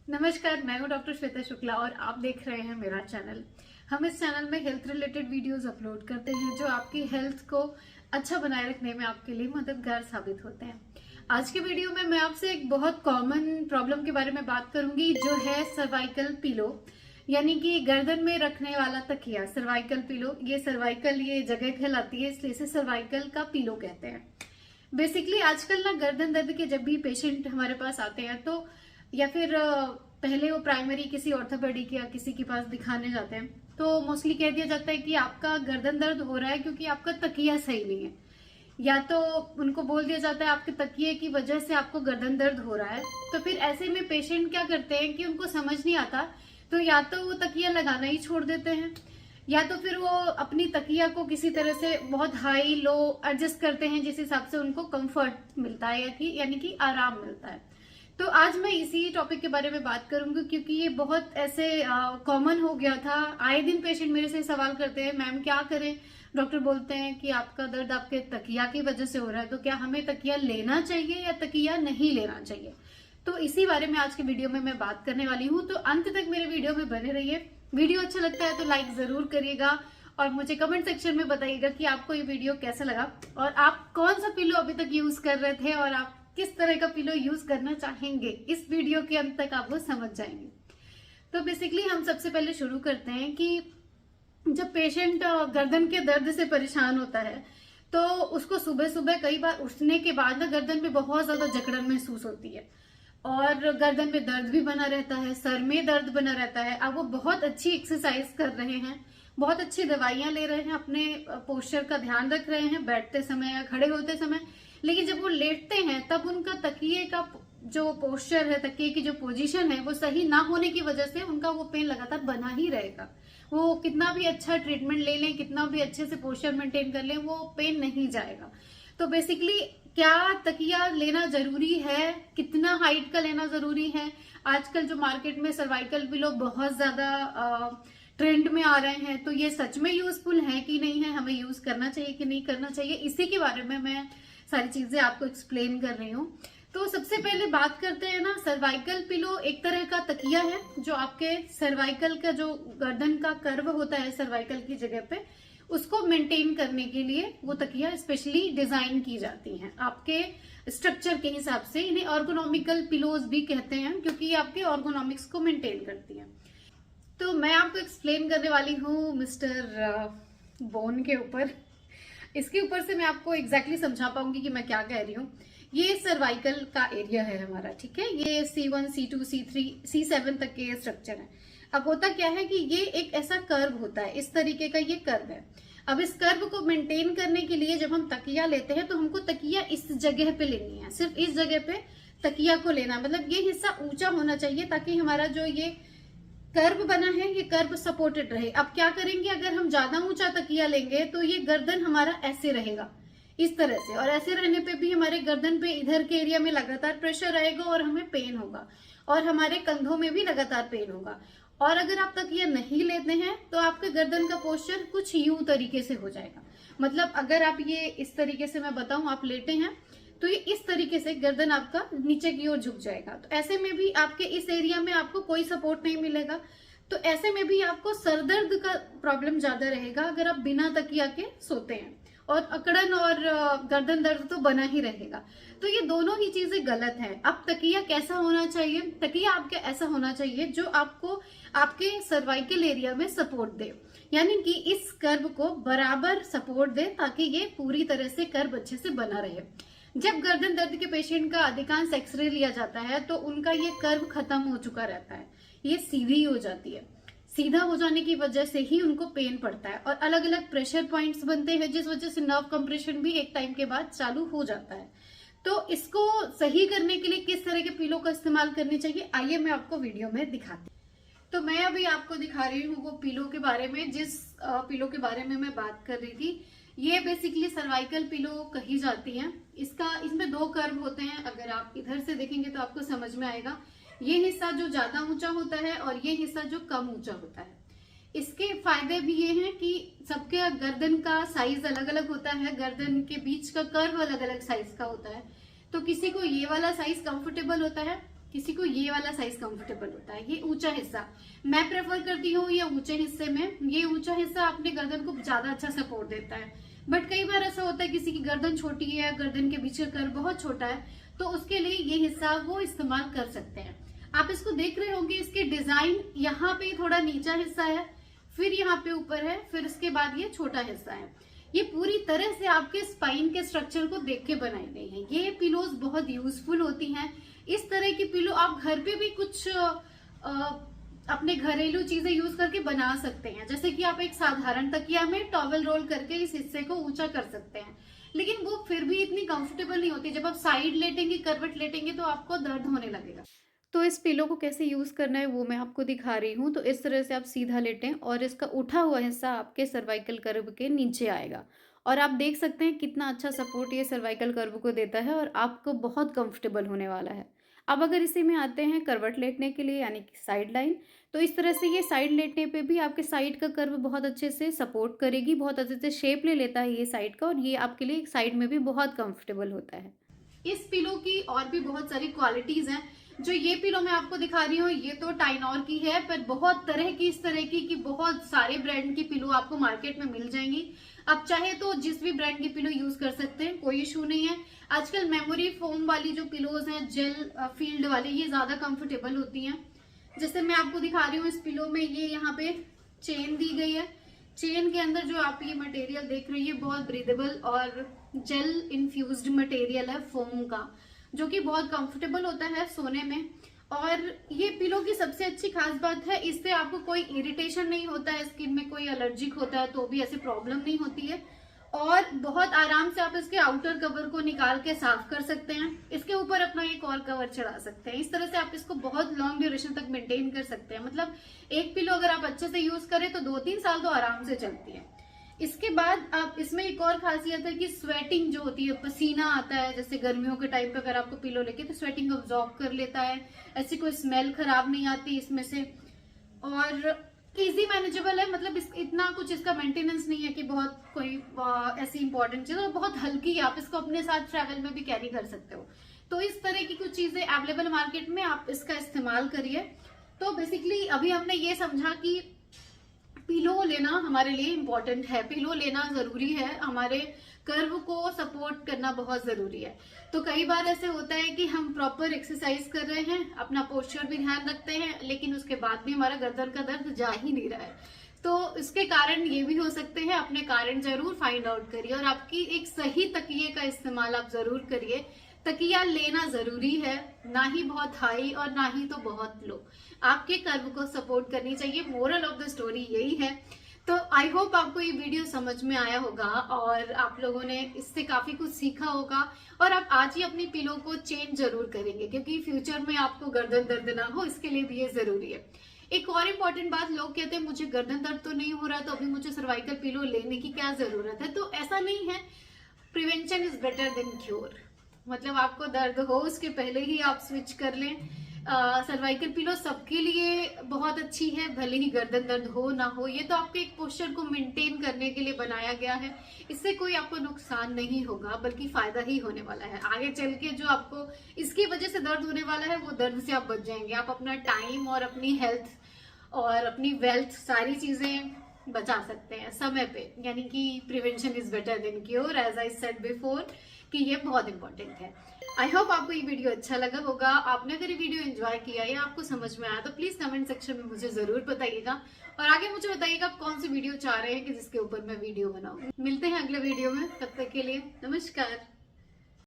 नमस्कार, मैं हूं डॉक्टर श्वेता शुक्ला और आप देख रहे हैं मेरा चैनल। हम इस चैनल में हेल्थ रिलेटेड वीडियोस अपलोड करते हैं जो आपकी हेल्थ को अच्छा बनाए रखने में आपके लिए मददगार साबित होते हैं। आज के वीडियो में मैं आपसे एक बहुत कॉमन प्रॉब्लम के बारे में बात करूंगी जो है सर्वाइकल पिलो, यानी कि गर्दन में रखने वाला तकिया। सर्वाइकल पिलो, ये सर्वाइकल ये जगह कहलाती है, इसलिए इसे सर्वाइकल का पिलो कहते हैं। बेसिकली आजकल ना गर्दन दर्द के जब भी पेशेंट हमारे पास आते हैं तो या फिर पहले वो प्राइमरी किसी ऑर्थोपेडिक या किसी के पास दिखाने जाते हैं तो मोस्टली कह दिया जाता है कि आपका गर्दन दर्द हो रहा है क्योंकि आपका तकिया सही नहीं है, या तो उनको बोल दिया जाता है आपके तकिए की वजह से आपको गर्दन दर्द हो रहा है। तो फिर ऐसे में पेशेंट क्या करते हैं कि उनको समझ नहीं आता, तो या तो वो तकिया लगाना ही छोड़ देते हैं या तो फिर वो अपनी तकिया को किसी तरह से बहुत हाई लो एडजस्ट करते हैं जिस हिसाब से उनको कंफर्ट मिलता है यानी कि आराम मिलता है। तो आज मैं इसी टॉपिक के बारे में बात करूंगी क्योंकि ये बहुत ऐसे कॉमन हो गया था। आए दिन पेशेंट मेरे से सवाल करते हैं, मैम क्या करें, डॉक्टर बोलते हैं कि आपका दर्द आपके तकिया की वजह से हो रहा है, तो क्या हमें तकिया लेना चाहिए या तकिया नहीं लेना चाहिए। तो इसी बारे में आज के वीडियो में मैं बात करने वाली हूँ, तो अंत तक मेरे वीडियो में बने रहिए। वीडियो अच्छा लगता है तो लाइक जरूर करिएगा और मुझे कमेंट सेक्शन में बताइएगा कि आपको ये वीडियो कैसा लगा और आप कौन सा पिलो अभी तक यूज कर रहे थे और आप किस तरह का पिलो यूज करना चाहेंगे। इस वीडियो के अंत तक आप वो समझ जाएंगे। तो बेसिकली हम सबसे पहले शुरू करते हैं कि जब पेशेंट गर्दन के दर्द से परेशान होता है तो उसको सुबह सुबह कई बार उठने के बाद ना गर्दन में बहुत ज्यादा जकड़न महसूस होती है और गर्दन में दर्द भी बना रहता है, सर में दर्द बना रहता है। अब वो बहुत अच्छी एक्सरसाइज कर रहे हैं, बहुत अच्छी दवाइयां ले रहे हैं, अपने पोस्चर का ध्यान रख रहे हैं बैठते समय या खड़े होते समय, लेकिन जब वो लेटते हैं तब उनका तकिए का जो पोस्चर है, तकिए की जो पोजीशन है वो सही ना होने की वजह से उनका वो पेन लगातार बना ही रहेगा। वो कितना भी अच्छा ट्रीटमेंट ले लें, कितना भी अच्छे से पोस्चर मेंटेन कर लें, वो पेन नहीं जाएगा। तो बेसिकली क्या तकिया लेना जरूरी है, कितना हाइट का लेना जरूरी है। आजकल जो मार्केट में सर्वाइकल पिलो बहुत ज्यादा ट्रेंड में आ रहे हैं, तो ये सच में यूजफुल है कि नहीं है, हमें यूज करना चाहिए कि नहीं करना चाहिए, इसी के बारे में मैं सारी चीजें आपको एक्सप्लेन कर रही हूँ। तो सबसे पहले बात करते हैं ना, सर्वाइकल पिलो एक तरह का तकिया है जो आपके सर्वाइकल का जो गर्दन का कर्व होता है सर्वाइकल की जगह पे, उसको मेंटेन करने के लिए वो तकिया स्पेशली डिजाइन की जाती हैं आपके स्ट्रक्चर के हिसाब से। इन्हें ऑर्गोनॉमिकल पिलोज भी कहते हैं क्योंकि ये आपके ऑर्गोनॉमिक्स को मेंटेन करती हैं। तो मैं आपको एक्सप्लेन करने वाली हूँ मिस्टर बोन के ऊपर। इसके ऊपर से मैं आपको एग्जैक्टली समझा पाऊंगी कि मैं क्या कह रही हूँ। ये सर्वाइकल का एरिया है हमारा, ठीक है। ये C1, C2, C3, C7 तक के ये स्ट्रक्चर है। अब होता क्या है कि ये एक ऐसा कर्व होता है, इस तरीके का ये कर्व है। अब इस कर्व को मेंटेन करने के लिए जब हम तकिया लेते हैं तो हमको तकिया इस जगह पे लेनी है, सिर्फ इस जगह पे तकिया को लेना, मतलब ये हिस्सा ऊंचा होना चाहिए ताकि हमारा जो ये कर्व बना है ये कर्व सपोर्टेड रहे। अब क्या करेंगे, अगर हम ज्यादा ऊंचा तकिया लेंगे तो ये गर्दन हमारा ऐसे रहेगा, इस तरह से, और ऐसे रहने पे भी हमारे गर्दन पे इधर के एरिया में लगातार प्रेशर रहेगा और हमें पेन होगा और हमारे कंधों में भी लगातार पेन होगा। और अगर आप तकिया नहीं लेते हैं तो आपके गर्दन का पोस्चर कुछ यूं तरीके से हो जाएगा। मतलब अगर आप ये इस तरीके से मैं बताऊं, आप लेटे हैं तो ये इस तरीके से गर्दन आपका नीचे की ओर झुक जाएगा। तो ऐसे में भी आपके इस एरिया में आपको कोई सपोर्ट नहीं मिलेगा, तो ऐसे में भी आपको सरदर्द का प्रॉब्लम ज्यादा रहेगा अगर आप बिना तकिया के सोते हैं, और अकड़न और गर्दन दर्द तो बना ही रहेगा। तो ये दोनों ही चीजें गलत है। अब तकिया कैसा होना चाहिए, तकिया आपका ऐसा होना चाहिए जो आपको आपके सर्वाइकल एरिया में सपोर्ट दे, यानी कि इस कर्व को बराबर सपोर्ट दे ताकि ये पूरी तरह से कर्व अच्छे से बना रहे। जब गर्दन दर्द के पेशेंट का अधिकांश एक्सरे लिया जाता है तो उनका ये कर्व खत्म हो चुका रहता है, ये सीधी हो जाती है। सीधा हो जाने की वजह से ही उनको पेन पड़ता है और अलग अलग प्रेशर पॉइंट्स बनते हैं जिस वजह से नर्व कंप्रेशन भी एक टाइम के बाद चालू हो जाता है। तो इसको सही करने के लिए किस तरह के पिलो का इस्तेमाल करनी चाहिए, आइए मैं आपको वीडियो में दिखाती हूँ। तो मैं अभी आपको दिखा रही हूँ वो पिलो के बारे में, जिस पिलो के बारे में मैं बात कर रही थी। ये बेसिकली सर्वाइकल पिलो कही जाती है। इसमें दो कर्व होते हैं, अगर आप इधर से देखेंगे तो आपको समझ में आएगा। ये हिस्सा जो ज्यादा ऊंचा होता है और ये हिस्सा जो कम ऊंचा होता है। इसके फायदे भी ये हैं कि सबके गर्दन का साइज अलग अलग होता है, गर्दन के बीच का कर्व अलग अलग साइज का होता है। तो किसी को ये वाला साइज कंफर्टेबल होता है किसी को ये वाला साइज कंफर्टेबल होता है, ये ऊंचा हिस्सा मैं प्रेफर करती हूँ। ये ऊंचे हिस्से में, ये ऊंचा हिस्सा अपने गर्दन को ज्यादा अच्छा सपोर्ट देता है। बट कई बार ऐसा होता है किसी की गर्दन छोटी है, गर्दन के पीछे का कर्व बहुत छोटा है, तो उसके लिए ये हिस्सा वो इस्तेमाल कर सकते हैं। आप इसको देख रहे होंगे, इसके डिजाइन यहाँ पे थोड़ा नीचा हिस्सा है, फिर यहाँ पे ऊपर है, फिर इसके बाद ये छोटा हिस्सा है। ये पूरी तरह से आपके स्पाइन के स्ट्रक्चर को देख के बनाई गई है। ये पिलोज बहुत यूजफुल होती हैं। इस तरह की पिलो आप घर पे भी कुछ अपने घरेलू चीजें यूज करके बना सकते हैं। जैसे कि आप एक साधारण तकिया में टॉवल रोल करके इस हिस्से को ऊंचा कर सकते हैं, लेकिन वो फिर भी इतनी कंफर्टेबल नहीं होती। जब आप साइड लेटेंगे, करवट लेटेंगे, तो आपको दर्द होने लगेगा। तो इस पिलो को कैसे यूज करना है वो मैं आपको दिखा रही हूँ। तो इस तरह से आप सीधा लेटें और इसका उठा हुआ हिस्सा आपके सर्वाइकल कर्व के नीचे आएगा, और आप देख सकते हैं कितना अच्छा सपोर्ट ये सर्वाइकल कर्व को देता है और आपको बहुत कंफर्टेबल होने वाला है। अब अगर इसी में आते हैं करवट लेटने के लिए, यानी कि साइड लाइन, तो इस तरह से ये साइड लेटने पे भी आपके साइड का कर्व बहुत अच्छे से सपोर्ट करेगी, बहुत अच्छे से शेप ले लेता है ये साइड का, और ये आपके लिए साइड में भी बहुत कंफर्टेबल होता है। इस पिलो की और भी बहुत सारी क्वालिटीज हैं। जो ये पिलो मैं आपको दिखा रही हूँ, ये तो टाइनॉर की है, पर बहुत तरह की इस तरह की बहुत सारे ब्रांड की पिलो आपको मार्केट में मिल जाएंगी। आप चाहे तो जिस भी ब्रांड की पिलो यूज कर सकते हैं, कोई इशू नहीं है। आजकल मेमोरी फोम वाली जो पिलोज हैं, जेल फील्ड वाली, ये ज्यादा कंफर्टेबल होती हैं। जैसे मैं आपको दिखा रही हूँ, इस पिलो में ये यहाँ पे चेन दी गई है। चेन के अंदर जो आप ये मटेरियल देख रहे हैं, ये बहुत ब्रीदेबल और जेल इन्फ्यूज्ड मटेरियल है फोम का, जो कि बहुत कंफर्टेबल होता है सोने में। और ये पिलो की सबसे अच्छी खास बात है, इससे आपको कोई इरिटेशन नहीं होता है, स्किन में कोई एलर्जिक होता है तो भी ऐसी प्रॉब्लम नहीं होती है, और बहुत आराम से आप इसके आउटर कवर को निकाल के साफ कर सकते हैं। इसके ऊपर अपना एक और कवर चढ़ा सकते हैं। इस तरह से आप इसको बहुत लॉन्ग ड्यूरेशन तक मेंटेन कर सकते हैं। मतलब एक पिलो अगर आप अच्छे से यूज करें तो 2-3 साल तो आराम से चलती है। इसके बाद आप इसमें एक और खासियत है कि स्वेटिंग जो होती है, पसीना आता है, जैसे गर्मियों के टाइम पे अगर आपको पिलो लेके, तो स्वेटिंग अब्जॉर्ब कर लेता है। ऐसी कोई स्मेल खराब नहीं आती इसमें से, और इजी मैनेजेबल है। मतलब इतना कुछ इसका मेंटेनेंस नहीं है कि बहुत कोई ऐसी इंपॉर्टेंट चीज, और बहुत हल्की है, आप इसको अपने साथ ट्रैवल में भी कैरी कर सकते हो। तो इस तरह की कुछ चीजें अवेलेबल मार्केट में, आप इसका इस्तेमाल करिए। तो बेसिकली अभी हमने ये समझा कि पिलो लेना हमारे लिए इम्पोर्टेंट है, पिलो लेना जरूरी है, हमारे कर्व को सपोर्ट करना बहुत जरूरी है। तो कई बार ऐसे होता है कि हम प्रॉपर एक्सरसाइज कर रहे हैं, अपना पोस्चर भी ध्यान रखते हैं, लेकिन उसके बाद भी हमारा गर्दन का दर्द जा ही नहीं रहा है। तो इसके कारण ये भी हो सकते हैं। अपने कारण जरूर फाइंड आउट करिए, और आपकी एक सही तकिए का इस्तेमाल आप जरूर करिए। तकिया लेना जरूरी है, ना ही बहुत हाई और ना ही तो बहुत लो, आपके कर्व को सपोर्ट करनी चाहिए। मोरल ऑफ द स्टोरी यही है। तो आई होप आपको ये वीडियो समझ में आया होगा और आप लोगों ने इससे काफी कुछ सीखा होगा, और आप आज ही अपनी पिलो को चेंज जरूर करेंगे, क्योंकि फ्यूचर में आपको गर्दन दर्द ना हो, इसके लिए भी ये जरूरी है। एक और इम्पॉर्टेंट बात, लोग कहते हैं मुझे गर्दन दर्द तो नहीं हो रहा, तो अभी मुझे सर्वाइकल पिलो लेने की क्या जरूरत है। तो ऐसा नहीं है, prevention is better than cure. मतलब आपको दर्द हो उसके पहले ही आप स्विच कर लें। सर्वाइकल पिलो सबके लिए बहुत अच्छी है, भले ही गर्दन दर्द हो ना हो। ये तो आपके एक पोस्चर को मेंटेन करने के लिए बनाया गया है, इससे कोई आपको नुकसान नहीं होगा, बल्कि फायदा ही होने वाला है। आगे चल के जो आपको इसकी वजह से दर्द होने वाला है, वो दर्द से आप बच जाएंगे। आप अपना टाइम और अपनी हेल्थ और अपनी वेल्थ सारी चीजें बचा सकते हैं समय पे। यानी कि prevention is better than cure, as I said before, कि ये बहुत इंपॉर्टेंट है। आई होप आपको ये वीडियो अच्छा लगा होगा। आपने अगर ये वीडियो एंजॉय किया या आपको समझ में आया, तो प्लीज कमेंट सेक्शन में मुझे जरूर बताइएगा, और आगे मुझे बताइएगा आप कौन सी वीडियो चाह रहे हैं कि जिसके ऊपर मैं वीडियो बनाऊं। मिलते हैं अगले वीडियो में, तब तक के लिए नमस्कार।